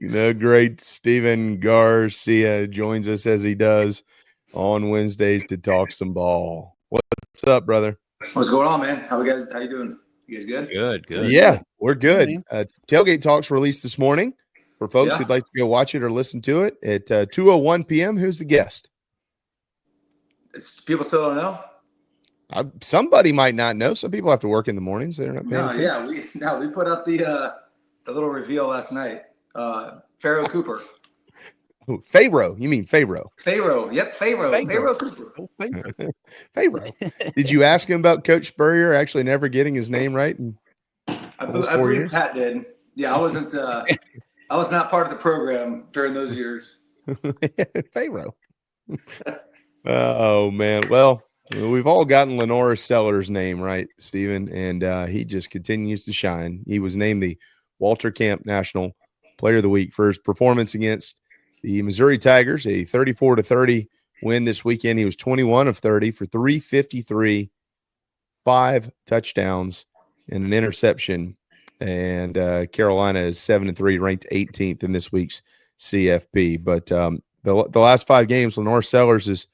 The great Stephen Garcia joins us as he does on Wednesdays to talk some ball. What's up, brother? What's going on, man? How you doing? You guys good? Good. Yeah, we're good. Tailgate Talks released this morning for folks who'd like to go watch it or listen to it at 2:01 p.m. Who's the guest? People still don't know. Somebody might not know. Some people have to work in the mornings. They're not paying attention. We put up the little reveal last night. Pharaoh Cooper. Oh, Pharaoh. You mean Pharaoh? Pharaoh. Yep, Pharaoh Cooper. Pharaoh. Did you ask him about Coach Spurrier actually never getting his name right? I believe Pat did. Yeah, I wasn't. I was not part of the program during those years. Pharaoh. Oh man. Well, we've all gotten Lenoris Sellers' name right, Stephen, and he just continues to shine. He was named the Walter Camp National Player of the Week for his performance against the Missouri Tigers, a 34-30 win this weekend. He was 21 of 30 for 353, 5 touchdowns, and an interception. And Carolina is 7-3, ranked 18th in this week's CFP. But the last 5 games, LaNorris Sellers has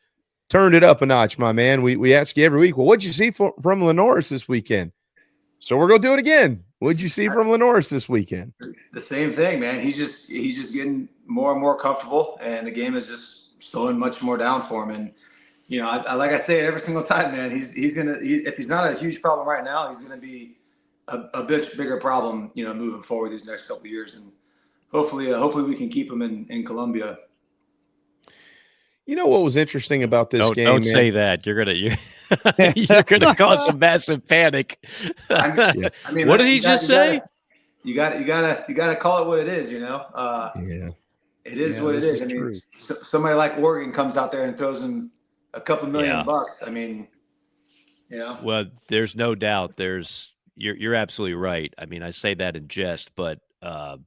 turned it up a notch, my man. We ask you every week, well, what'd you see from LaNorris this weekend? So we're going to do it again. What'd you see from LaNorris this weekend? The same thing, man. He's just getting more and more comfortable, and the game is just slowing much more down for him. And I like I say it every single time, man. He's gonna if he's not a huge problem right now, he's gonna be a bit bigger problem, moving forward these next couple of years. And hopefully we can keep him in Columbia. You know what was interesting about this game? Don't say that. You're gonna cause a massive panic. I mean, what did he just say? You gotta call it what it is. It is what it is. I mean, somebody like Oregon comes out there and throws him a couple $1 million. I mean, Well, there's no doubt. You're absolutely right. I mean, I say that in jest, but the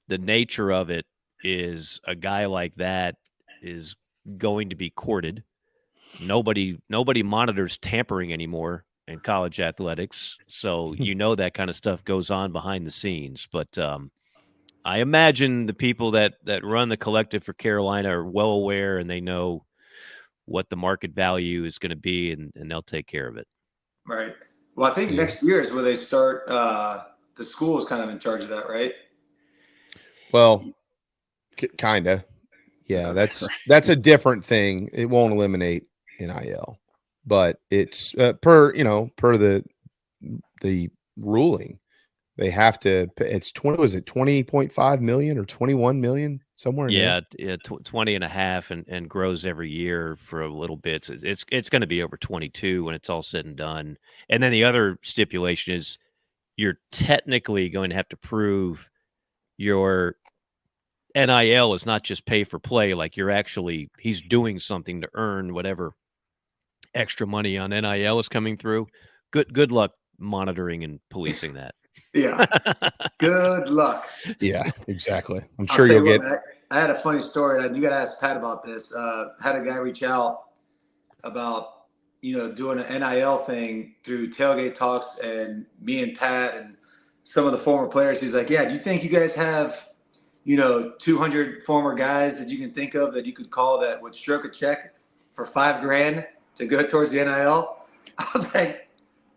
nature of it is a guy like that is going to be courted. Nobody monitors tampering anymore in college athletics, so that kind of stuff goes on behind the scenes. But I imagine the people that run the collective for Carolina are well aware, and they know what the market value is going to be, and they'll take care of it. Right. Well, I think next year is where they start. The school is kind of in charge of that, right? Well, kind of. Yeah, that's a different thing. It won't eliminate NIL, but it's per the ruling, they have to. It's 20.5 million or 21 million somewhere? Yeah, 20.5 and grows every year for a little bit. It's going to be over 22 when it's all said and done. And then the other stipulation is you're technically going to have to prove your NIL is not just pay for play, like he's doing something to earn whatever extra money on NIL is coming through. Good luck monitoring and policing that. Yeah. Good luck. Yeah, exactly. I'm sure you'll get. I had a funny story. You got to ask Pat about this. Had a guy reach out about, doing an NIL thing through Tailgate Talks and me and Pat and some of the former players. He's like, yeah, do you think you guys have, 200 former guys that you can think of that you could call that would stroke a check for $5,000 to go towards the NIL? I was like,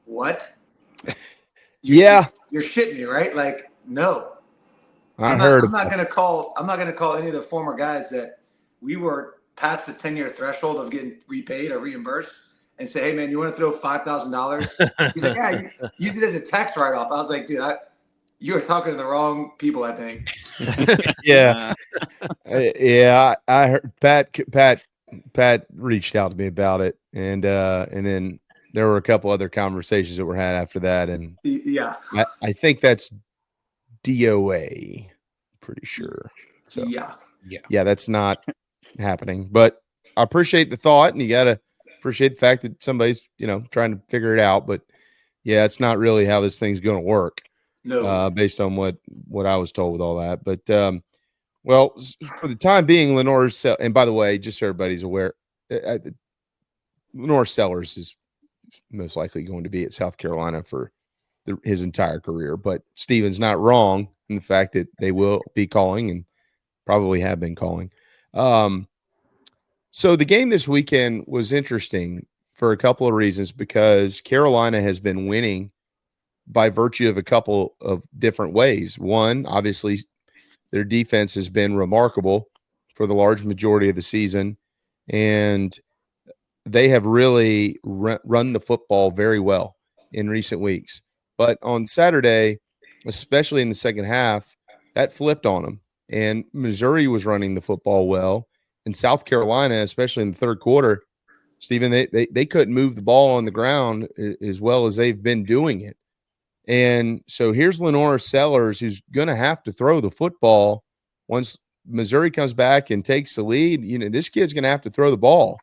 what? You're shitting me, right? Like, no. I'm not gonna call any of the former guys that we were past the 10-year threshold of getting repaid or reimbursed and say, hey man, you want to throw $5,000? He's like, yeah, use it as a tax write-off. I was like, dude, you are talking to the wrong people, I think. Yeah. I heard Pat reached out to me about it, and then there were a couple other conversations that were had after that, and I think that's DOA, pretry sure. So yeah, that's not happening. But I appreciate the thought, and you got to appreciate the fact that somebody's trying to figure it out. But yeah, it's not really how this thing's going to work. No, based on what I was told with all that. But well, for the time being, Lenoris, and by the way, just so everybody's aware, Lenoris Sellers is most likely going to be at South Carolina for his entire career. But Steven's not wrong in the fact that they will be calling and probably have been calling. So the game this weekend was interesting for a couple of reasons, because Carolina has been winning by virtue of a couple of different ways. One, obviously, their defense has been remarkable for the large majority of the season, and they have really run the football very well in recent weeks. But on Saturday, especially in the second half, that flipped on them, and Missouri was running the football well, and South Carolina, especially in the third quarter, Stephen, they couldn't move the ball on the ground as well as they've been doing it. And so here's Lenoris Sellers, who's going to have to throw the football once Missouri comes back and takes the lead. You know, this kid's going to have to throw the ball.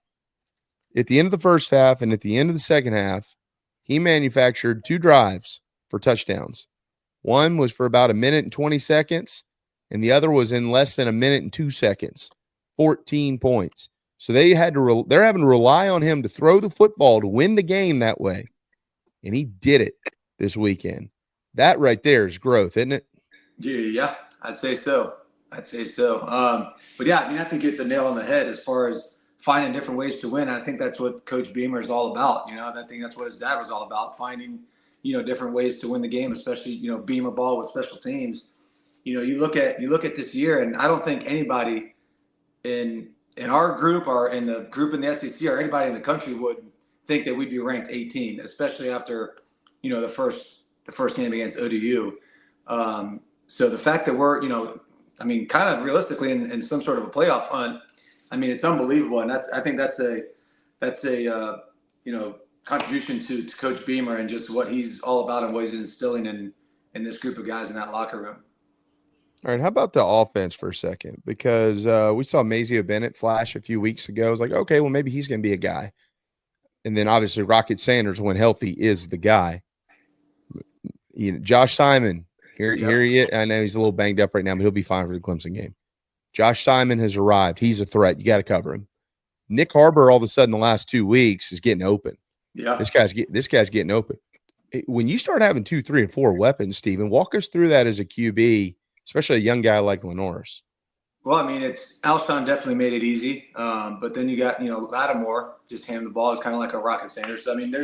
At the end of the first half and at the end of the second half, he manufactured 2 drives for touchdowns. One was for about 1 minute and 20 seconds, and the other was in less than 1 minute and 2 seconds. 14 points. So they're having to rely on him to throw the football to win the game that way. And he did it this weekend. That right there is growth, isn't it? Yeah, I'd say so. But yeah, I mean, I think you hit the nail on the head as far as finding different ways to win. I think that's what Coach Beamer is all about. You know, I think that's what his dad was all about, finding, different ways to win the game, especially, Beamer ball with special teams. You look at this year, and I don't think anybody in our group or in the group in the SEC or anybody in the country would think that we'd be ranked 18, especially after, the first game against ODU. So the fact that we're, kind of realistically in some sort of a playoff hunt, I mean, it's unbelievable. And I think that's a contribution to Coach Beamer and just what he's all about and what he's instilling in this group of guys in that locker room. All right, how about the offense for a second? Because we saw Mazio Bennett flash a few weeks ago. I was like, okay, well, maybe he's going to be a guy. And then obviously Rocket Sanders, when healthy, is the guy. Josh Simon, here he is. I know he's a little banged up right now, but he'll be fine for the Clemson game. Josh Simon has arrived. He's a threat. You got to cover him. Nick Harbor, all of a sudden, the last 2 weeks is getting open. Yeah, this guy's getting open. When you start having 2, 3, and 4 weapons, Stephen, walk us through that as a QB, especially a young guy like Lenoris. Well, I mean, Alshon definitely made it easy, but then you got Lattimore just hand the ball is kind of like a Rocket Sanders. So I mean,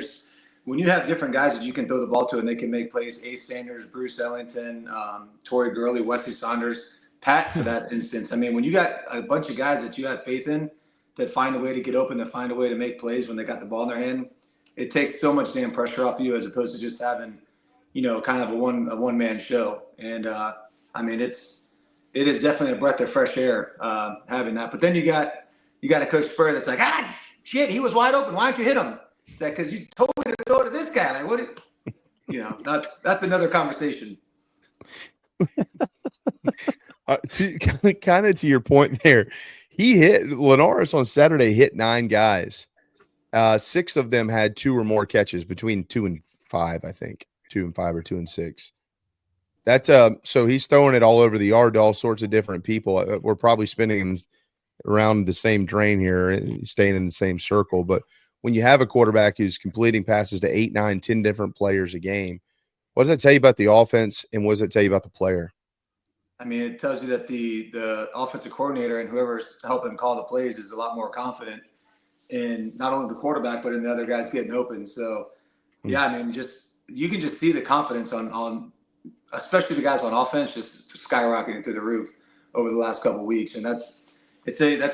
when you have different guys that you can throw the ball to and they can make plays, Ace Sanders, Bruce Ellington, Torrey Gurley, Wesley Saunders, Pat for that instance. I mean, when you got a bunch of guys that you have faith in that find a way to get open, that find a way to make plays when they got the ball in their hand, it takes so much damn pressure off you as opposed to just having, kind of a one-man show. And I mean, it is definitely a breath of fresh air having that. But then you got a Coach Spur that's like, shit, he was wide open. Why don't you hit him? It's like, because you told me to throw to this guy. Like, what? That's another conversation. Kind of to your point there, Lenoris on Saturday hit 9 guys. 6 of them had 2 or more catches, between 2 and 5, I think. 2 and 5 or 2 and 6. That's so he's throwing it all over the yard to all sorts of different people. We're probably spinning around the same drain here, staying in the same circle. But when you have a quarterback who's completing passes to 8, 9, 10 different players a game, what does that tell you about the offense, and what does that tell you about the player? I mean, it tells you that the offensive coordinator and whoever's helping call the plays is a lot more confident in not only the quarterback but in the other guys getting open. So, yeah, I mean, you can just see the confidence on especially the guys on offense just skyrocketing through the roof over the last couple of weeks. And that's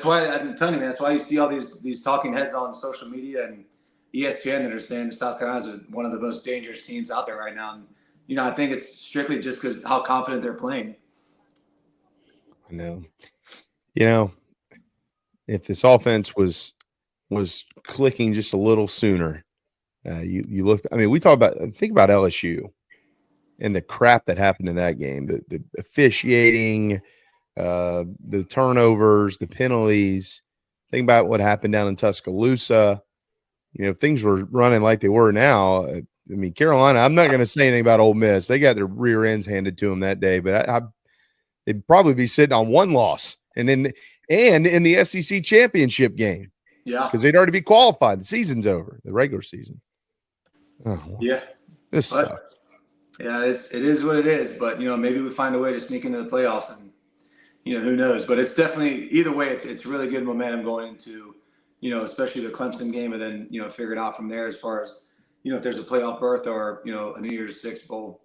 why I'm telling you, man, that's why you see all these talking heads on social media and ESPN that are saying that South Carolina is one of the most dangerous teams out there right now. And, I think it's strictly just because how confident they're playing. I know. If this offense was clicking just a little sooner, you look, I mean, think about LSU and the crap that happened in that game, the officiating, the turnovers, the penalties. Think about what happened down in Tuscaloosa. If things were running like they were now, I mean, Carolina, I'm not going to say anything about Ole Miss. They got their rear ends handed to them that day, but they'd probably be sitting on 1 loss and in the SEC championship game. Yeah. Because they'd already be qualified. The season's over, the regular season. Oh, yeah. This sucks. Yeah, it is what it is. But maybe we find a way to sneak into the playoffs, and who knows? But it's definitely either way. It's really good momentum going into especially the Clemson game, and then figure it out from there as far as if there's a playoff berth or a New Year's Six bowl.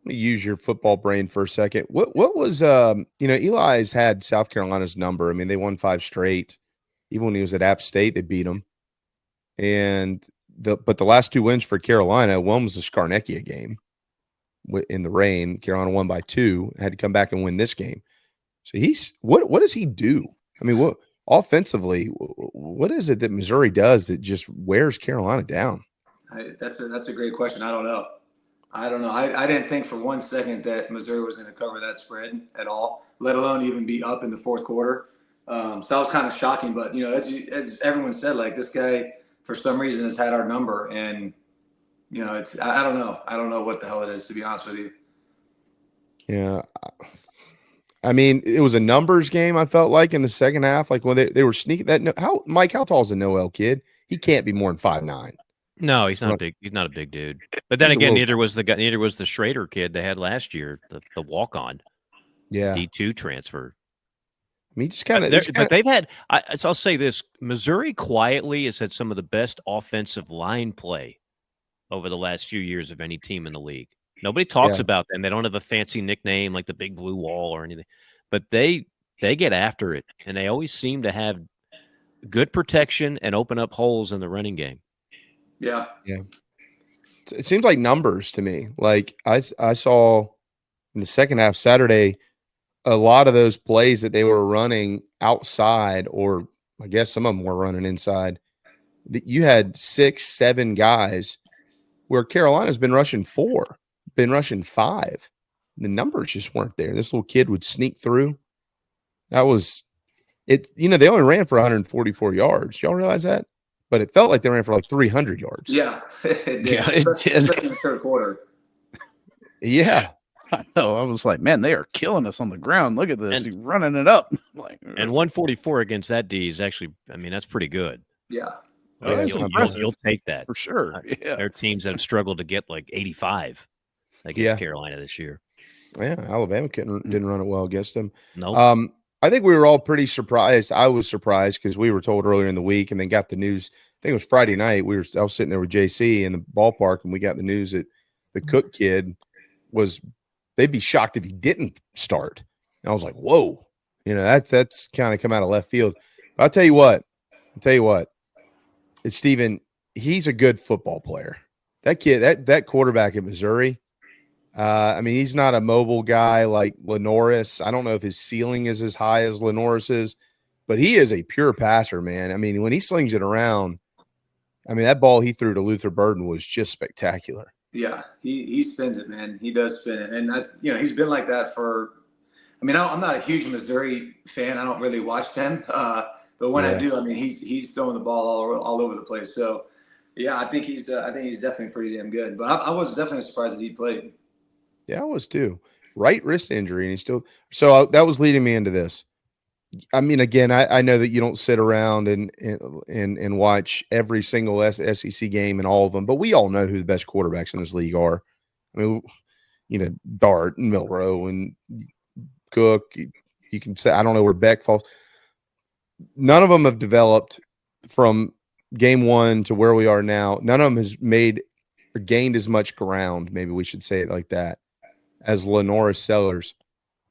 Let me use your football brain for a second. What was Eli's had South Carolina's number. I mean, they won 5 straight. Even when he was at App State, they beat him. And but the last 2 wins for Carolina, one was the Scarnecchia game in the rain. Carolina won by 2, had to come back and win this game. So what does he do? I mean, what offensively, what is it that Missouri does that just wears Carolina down? That's a great question. I don't know. I didn't think for one second that Missouri was going to cover that spread at all, let alone even be up in the fourth quarter. So that was kind of shocking. But as everyone said, like, this guy for some reason has had our number, and I don't know. I don't know what the hell it is, to be honest with you. Yeah. I mean, it was a numbers game, I felt like, in the second half. Like, when they were sneaking that. Mike, how tall is a Noel kid? He can't be more than 5'9". No, he's not big. He's not a big dude. But then again, neither was the Schrader kid they had last year, the walk-on. Yeah. D2 transfer. I mean, but they've had. So I'll say this: Missouri quietly has had some of the best offensive line play over the last few years of any team in the league. Nobody talks about them. They don't have a fancy nickname like the Big Blue Wall or anything, but they get after it, and they always seem to have good protection and open up holes in the running game. Yeah. It seems like numbers to me. Like I saw in the second half Saturday, a lot of those plays that they were running outside, or I guess some of them were running inside, that you had 6, 7 guys where Carolina's been rushing 4, been rushing 5. The numbers just weren't there. This little kid would sneak through. That was it. They only ran for 144 yards. Y'all realize that? But it felt like they ran for like 300 yards. Yeah, it did. Yeah, it did. Especially in the third quarter. Yeah. I know. I was like, man, they are killing us on the ground. Look at this. He's running it up. And 144 against that D is actually, I mean, that's pretty good. Yeah. You'll take that. For sure. Yeah. There are teams that have struggled to get like 85 against Carolina this year. Yeah, Alabama didn't run it well against them. No. Nope. I think we were all pretty surprised. I was surprised because we were told earlier in the week and then got the news. I think it was Friday night. I was sitting there with JC in the ballpark, and we got the news that the Cook kid they'd be shocked if he didn't start. And I was like, whoa, that's kind of come out of left field. But I'll tell you what, it's Steven. He's a good football player. That kid, that quarterback at Missouri, I mean, he's not a mobile guy like Lenoris. I don't know if his ceiling is as high as Lenoris's, but he is a pure passer, man. I mean, when he slings it around, I mean, that ball he threw to Luther Burden was just spectacular. Yeah, he spins it, man. He does spin it. And, he's been like that I'm not a huge Missouri fan. I don't really watch them. But when I do, I mean, he's throwing the ball all over the place. So, yeah, I think he's definitely pretty damn good. But I was definitely surprised that he played. Yeah, I was too. Right wrist injury, and he still. So that was leading me into this. I mean, again, I know that you don't sit around and watch every single SEC game and all of them, but we all know who the best quarterbacks in this league are. I mean, Dart and Milroe and Cook. You can say I don't know where Beck falls. None of them have developed from game one to where we are now. None of them has made or gained as much ground. Maybe we should say it like that. As LaNorris Sellers,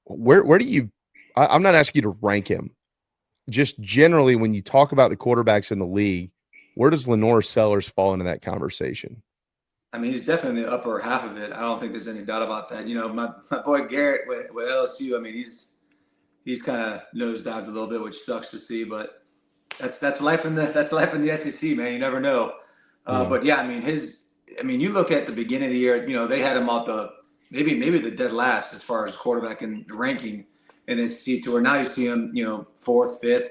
where do you? I'm not asking you to rank him. Just generally, when you talk about the quarterbacks in the league, where does Lenoris Sellers fall into that conversation? I mean, he's definitely in the upper half of it. I don't think there's any doubt about that. My boy Garrett with LSU. I mean, he's kind of nosedived a little bit, which sucks to see. But that's life in the SEC, man. You never know. But yeah, I mean, you look at the beginning of the year. They had him out maybe the dead last as far as quarterback in ranking in SEC to where now you see him, 4th, 5th.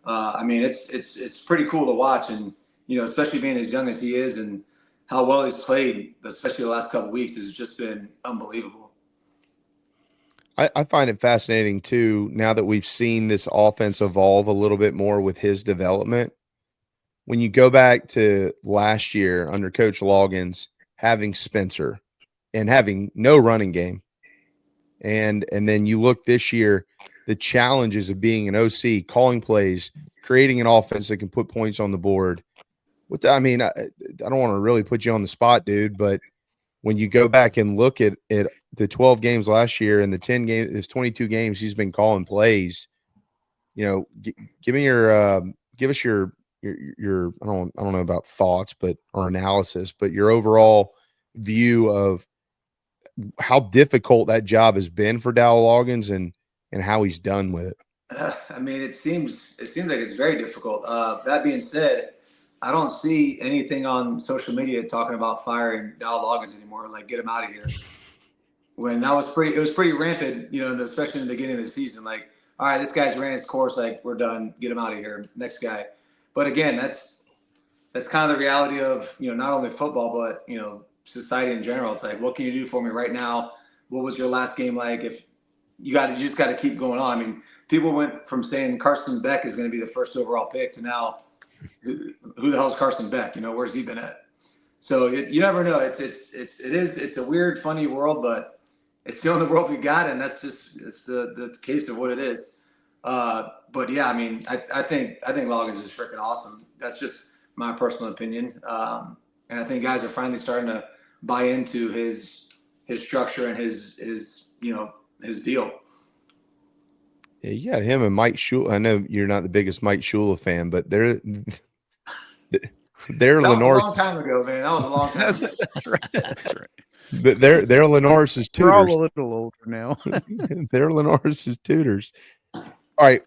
I mean, it's pretty cool to watch, and especially being as young as he is and how well he's played, especially the last couple of weeks, has just been unbelievable. I find it fascinating too. Now that we've seen this offense evolve a little bit more with his development, when you go back to last year under Coach Loggins, having Spencer, and having no running game. And then you look this year, the challenges of being an OC, calling plays, creating an offense that can put points on the board. I don't want to really put you on the spot, dude, but when you go back and look at the 12 games last year and the 10 games, there's 22 games he's been calling plays. Give us your I don't know about thoughts, or analysis, but your overall view of how difficult that job has been for Dowell Loggins and how he's done with it. It seems like it's very difficult. That being said, I don't see anything on social media talking about firing Dowell Loggins anymore. Like, get him out of here. When it was pretty rampant, especially in the beginning of the season. Like, all right, this guy's ran his course. Like, we're done. Get him out of here. Next guy. But again, that's kind of the reality of not only football but society in general. It's like, what can you do for me right now? What was your last game like? If you just got to keep going on. People went from saying Carson Beck is going to be the first overall pick to now, who the hell is Carson Beck? Where's he been at? So you never know. It's a weird, funny world, but it's the only world we got, and it's the case of what it is. But yeah, I think Loggins is freaking awesome. That's just my personal opinion. And I think guys are finally starting to buy into his structure and his deal. Yeah, you got him and Mike Shula. I know you're not the biggest Mike Shula fan, but they're that Lenoris. was a long time ago, man. That was a long time. That's right. That's right. But they're Lenoris's tutors. We're all a little older now. They're Lenoris's tutors. All right.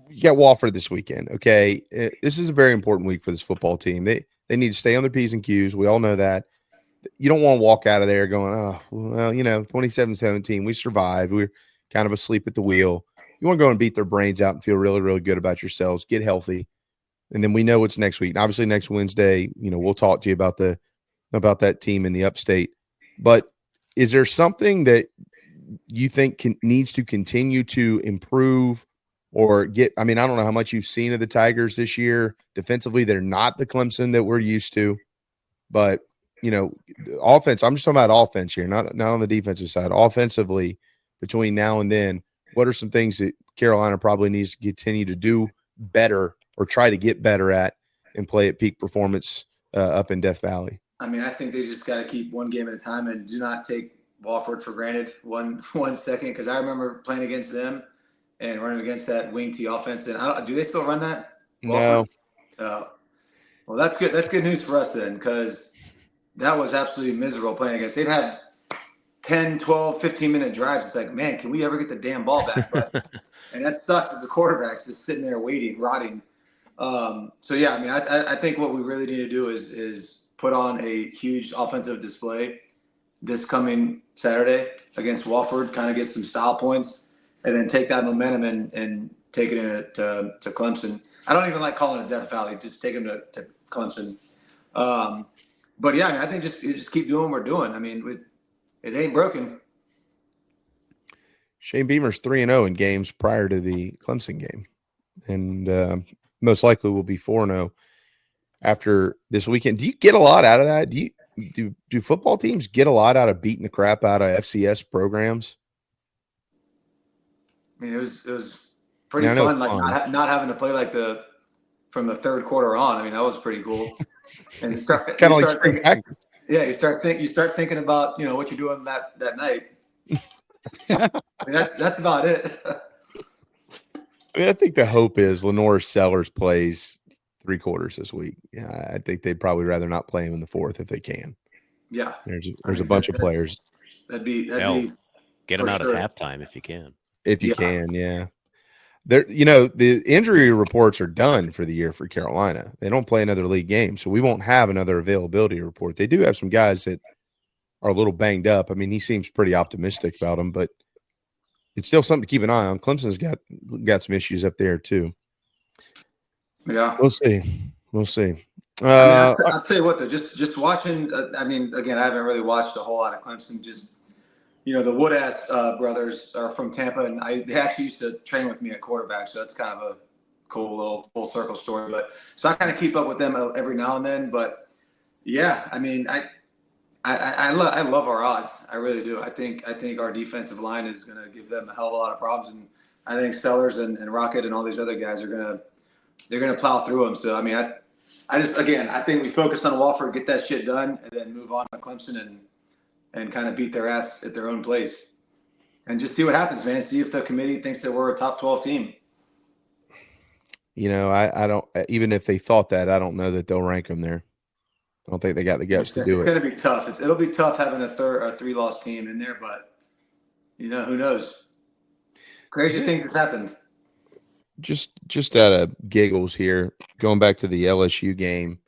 You got Wofford this weekend. Okay. This is a very important week for this football team. They need to stay on their P's and Q's. We all know that. You don't want to walk out of there going, oh, well, 27-17, we survived. We're kind of asleep at the wheel. You want to go and beat their brains out and feel really, really good about yourselves. Get healthy. And then we know what's next week. And obviously next Wednesday, we'll talk to you about that team in the upstate. But is there something that you think needs to continue to improve or get? I don't know how much you've seen of the Tigers this year. Defensively, they're not the Clemson that we're used to. But, offense, I'm just talking about offense here, not on the defensive side. Offensively, between now and then, what are some things that Carolina probably needs to continue to do better or try to get better at and play at peak performance up in Death Valley? I think they just got to keep one game at a time and do not take Wofford for granted one second, because I remember playing against them and running against that wing T offense. And do they still run that? Wofford? No. Well, that's good. That's good news for us then, because that was absolutely miserable playing against. They'd have 10, 12, 15-minute drives. It's like, man, can we ever get the damn ball back? And that sucks as the quarterback's just sitting there waiting, rotting. So, yeah, I think what we really need to do is put on a huge offensive display this coming Saturday against Wofford, kind of get some style points, and then take that momentum and take it to Clemson. I don't even like calling it Death Valley. Just take them to Clemson. But, yeah, I think just keep doing what we're doing. It ain't broken. Shane Beamer's 3-0 in games prior to the Clemson game, and most likely will be 4-0 after this weekend. Do you get a lot out of that? Do football teams get a lot out of beating the crap out of FCS programs? It was pretty fun, like not having to play from the third quarter on. that was pretty cool. And you start kind of like spring practice. Yeah, you start thinking about what you're doing that night. That's about it. I think the hope is LaNorris Sellers plays 3 quarters this week. Yeah, I think they'd probably rather not play him in the fourth if they can. Yeah, there's a bunch of players. That'd be get them out at halftime if you can. If you can, yeah. The injury reports are done for the year for Carolina. They don't play another league game, so we won't have another availability report. They do have some guys that are a little banged up. He seems pretty optimistic about them, but it's still something to keep an eye on. Clemson's got some issues up there too. Yeah, we'll see. I'll tell you what, though, just watching. Again, I haven't really watched a whole lot of Clemson. Just the Woodass brothers are from Tampa, and they actually used to train with me at quarterback, so that's kind of a cool little full circle story. But so I kind of keep up with them every now and then. But yeah, I love our odds. I really do. I think our defensive line is going to give them a hell of a lot of problems, and I think Sellers and Rocket and all these other guys they're gonna plow through them. So I mean, I think we focused on Wofford, get that shit done, and then move on to Clemson and kind of beat their ass at their own place, and just see what happens, man. See if the committee thinks that we're a top 12 team. You know, I don't. Even if they thought that, I don't know that they'll rank them there. I don't think they got the guts to do it. It's going to be tough. It'll be tough having a 3-loss team in there, but you know, who knows? Crazy things has happened. Just out of giggles here, going back to the LSU game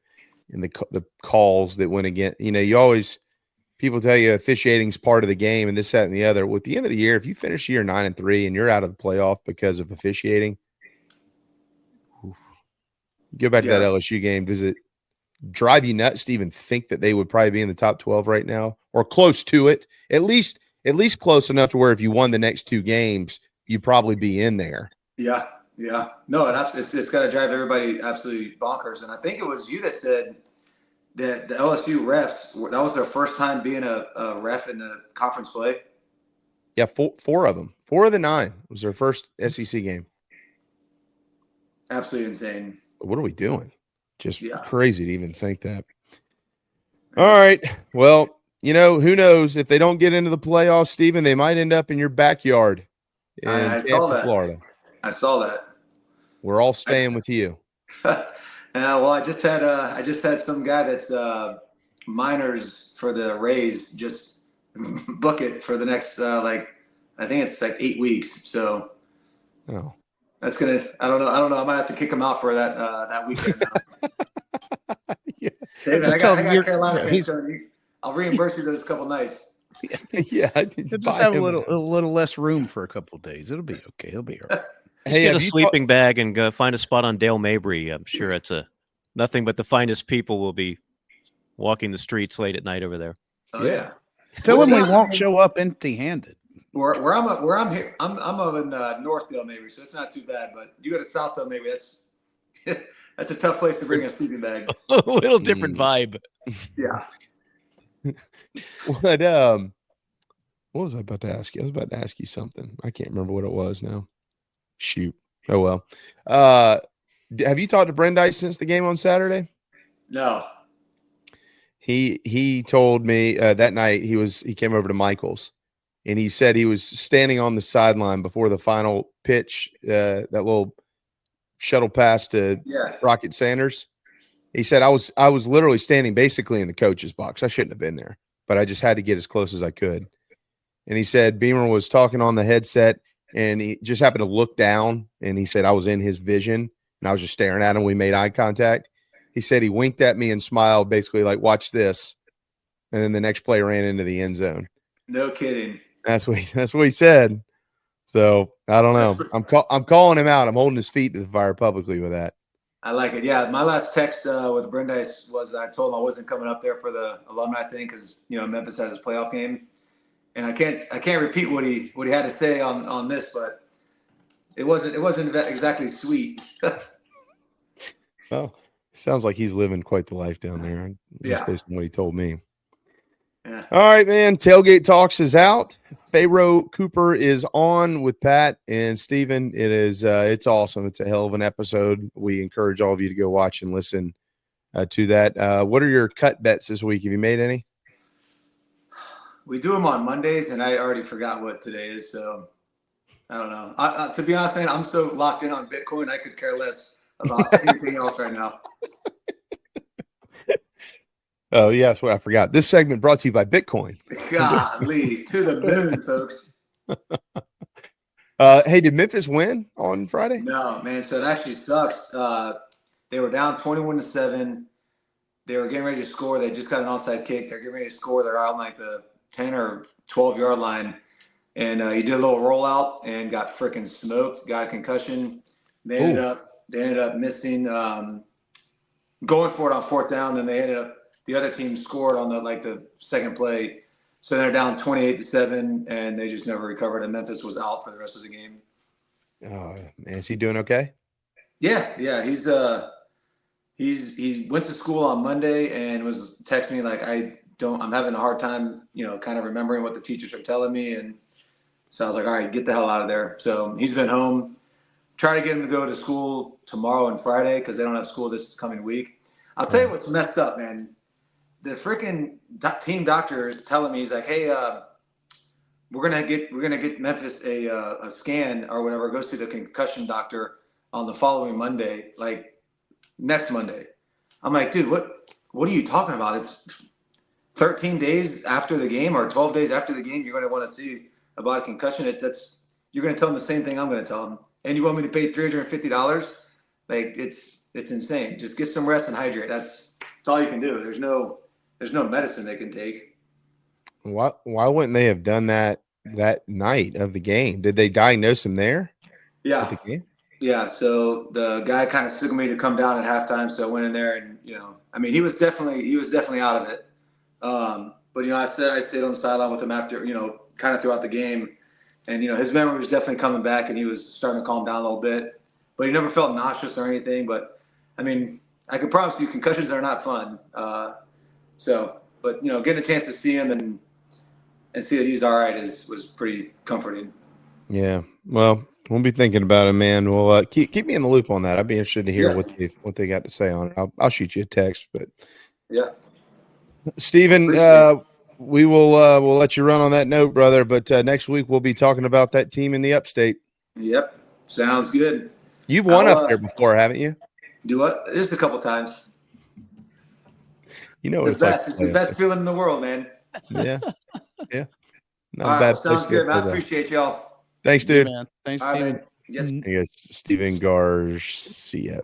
and the calls that went against. You know, people tell you officiating's part of the game and this, that, and the other. Well, at the end of the year, if you finish the year 9-3 and you're out of the playoff because of officiating, go back to that LSU game. Does it drive you nuts to even think that they would probably be in the top 12 right now or close to it? At least close enough to where if you won the next 2 games, you'd probably be in there. Yeah. No, it's got to drive everybody absolutely bonkers. And I think it was you that said that the LSU refs, that was their first time being a ref in the conference play. Yeah, 4 of them. 4 of the 9 was their first SEC game. Absolutely insane. What are we doing? Just crazy to even think that. All right. Well, you know, who knows? If they don't get into the playoffs, Steven, they might end up in your backyard in Tampa, Florida. I saw that. We're all staying with you. Well, I just had some guy that's minors for the Rays just book it for the next I think it's 8 weeks. So that's gonna. I don't know. I might have to kick him out for that weekend. Yeah. David, I got Carolina fans. So I'll reimburse you those couple nights. Yeah, just have a little less room for a couple of days. It'll be okay. It'll be all right. Just get a sleeping bag and go find a spot on Dale Mabry. I'm sure it's nothing but the finest people will be walking the streets late at night over there. Oh yeah. Tell them we won't show up empty-handed. Where I'm here, I'm up in Northdale maybe, so it's not too bad. But you go to Southdale maybe, that's a tough place to bring a sleeping bag. A little different vibe. Yeah. What was I about to ask you? I was about to ask you something. I can't remember what it was now. Shoot. Oh well. Have you talked to Brandeis since the game on Saturday? No. He told me that night he came over to Michael's and he said he was standing on the sideline before the final pitch, that little shuttle pass to Rocket Sanders. He said I was literally standing basically in the coach's box. I shouldn't have been there, but I just had to get as close as I could. And he said Beamer was talking on the headset and he just happened to look down and he said I was in his vision and I was just staring at him. We made eye contact. He said he winked at me and smiled, basically like, watch this. And then the next play ran into the end zone. No kidding. That's what he said. So I don't know. I'm calling him out. I'm holding his feet to the fire publicly with that. I like it. Yeah, my last text with Brandeis was I told him I wasn't coming up there for the alumni thing because Memphis has his playoff game, and I can't repeat what he had to say on this, but it wasn't exactly sweet. Well, sounds like he's living quite the life down there. Just based on what he told me. Yeah. All right, man. Tailgate Talks is out. Pharaoh Cooper is on with Pat and Steven. It is it's awesome. It's a hell of an episode. We encourage all of you to go watch and listen to that. What are your cut bets this week? Have you made any? We do them on Mondays, and I already forgot what today is, so I don't know. To be honest, man, I'm so locked in on Bitcoin, I could care less about anything else right now. Oh, yeah, that's what I forgot. This segment brought to you by Bitcoin. Golly, to the moon, folks. Hey, did Memphis win on Friday? No, man. So it actually sucks. They were down 21-7. They were getting ready to score. They just got an onside kick. They're getting ready to score. They're out on like the 10 or 12-yard line. And he did a little rollout and got freaking smoked. Got a concussion. They ended up missing, going for it on fourth down. Then they ended up. The other team scored on the second play, so they're down 28-7, and they just never recovered. And Memphis was out for the rest of the game. Oh, man, is he doing okay? Yeah. He went to school on Monday and was texting me like, I I'm having a hard time, kind of remembering what the teachers are telling me. And so I was like, all right, get the hell out of there. So he's been home. Trying to get him to go to school tomorrow and Friday because they don't have school this coming week. I'll tell you what's messed up, man. The freaking team doctor is telling me, he's like, hey, we're gonna get Memphis a scan or whatever. Go see the concussion doctor on the following Monday, like next Monday. I'm like, dude, what are you talking about? It's 13 days after the game or 12 days after the game. You're going to want to see about a concussion. You're going to tell him the same thing I'm going to tell him. And you want me to pay $350? Like it's insane. Just get some rest and hydrate. That's all you can do. There's no medicine they can take. Why wouldn't they have done that night of the game? Did they diagnose him there? Yeah. At the game? Yeah. So the guy kind of signaled me to come down at halftime. So I went in there and, I mean, he was definitely out of it. But I stayed on the sideline with him after, kind of throughout the game. And, his memory was definitely coming back and he was starting to calm down a little bit. But he never felt nauseous or anything. But, I mean, I can promise you concussions are not fun. But, getting a chance to see him and see that he's all right was pretty comforting. Yeah. Well, we'll be thinking about it, man. We'll keep me in the loop on that. I'd be interested to hear what they got to say on it. I'll shoot you a text. But yeah, Stephen, we will we'll let you run on that note, brother. But next week we'll be talking about that team in the Upstate. Yep, sounds good. You've won up there before, haven't you? Do what? Just a couple times. It's best. It's the best feeling in the world, man. Yeah. Not all a bad right, sounds good. I appreciate y'all. Thanks, dude. Man. Thanks, all Stephen. right, yes. I guess Stephen Garcia.